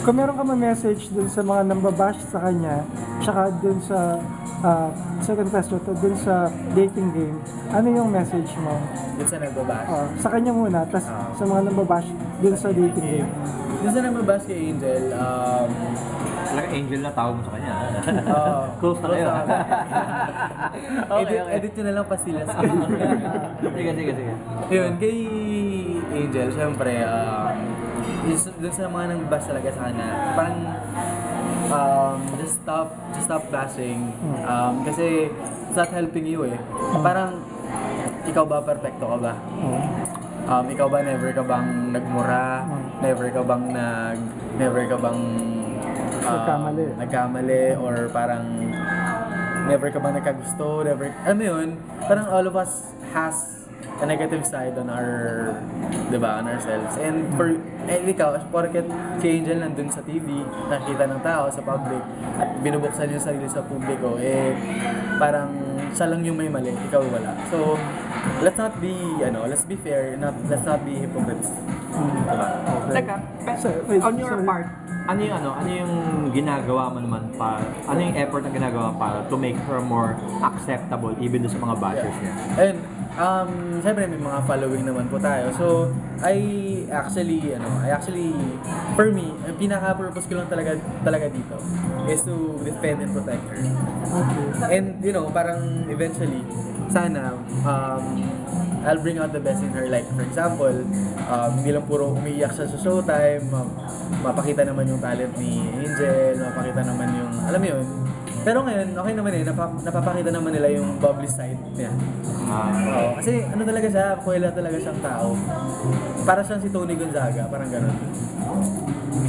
Kung meron ka ma-message dun sa mga nambabash sa kanya, tsaka dun sa second question, dun sa dating game, ano yung message mo? Dun sa nagbabash. Sa kanya muna, tas sa mga nambabash dun sa dating game. Dun sa nagbabash kay Angel, Talaga angel na tawag mo sa kanya. close na kayo. Okay. Edit nyo na lang pastilas. Sige. Yun, kay Angel, syempre, dun sa mga nang-bash talaga sa kanya, parang, just stop bashing. Kasi, it's not helping you eh. Parang, ikaw ba, perfecto ka ba? Ikaw ba, never ka bang nagmura? Never ka bang nagkamali? Or parang, never ka bang nagkagusto? Never, alam mo yun, parang all of us has a negative side on our, diba, on ourselves. And ikaw, porket si Angel nandun sa TV, nakikita ng tao sa public, at binubuksan yung sarili sa publiko, parang siya lang yung may mali, ikaw wala. So, let's be fair, let's not be hypocrites. Diba? Teka, on your part, ano yung ginagawa mo naman ano yung effort na ginagawa para to make her more acceptable even sa mga bashers niya? And siyempre may mga following naman po tayo. So, I actually, for me, ang pinaka-purpose ko lang talaga dito is to defend and protect her. And, parang eventually, sana, I'll bring out the best in her. Like, for example, hindi lang puro umiiyak siya sa showtime, mapakita naman yung talent ni Angel, mapakita naman yung, alam mo yun. Pero ngayon, okay naman napapakita naman nila yung bubbly side niya. Kasi talaga siya, kuwela talaga siyang tao. Para siyang si Tony Gonzaga, parang gano'n.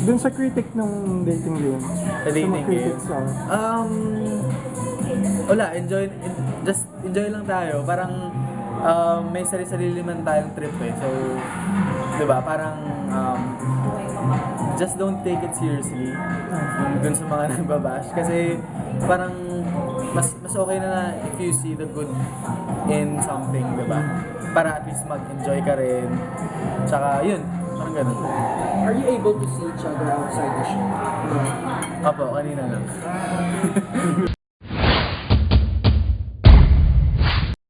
Dun sa critic ng dating game. Sa dating game. Wala, just enjoy lang tayo. Parang may sarili-sarili man tayong trip eh. So, 'di ba? Parang just don't take it seriously dun sa mga nagbabash kasi parang mas okay na if you see the good in something, 'di ba? Para at least mag-enjoy ka rin. Tsaka yun, parang ganun. Are you able to see each other outside the show? Apo, kanina lang.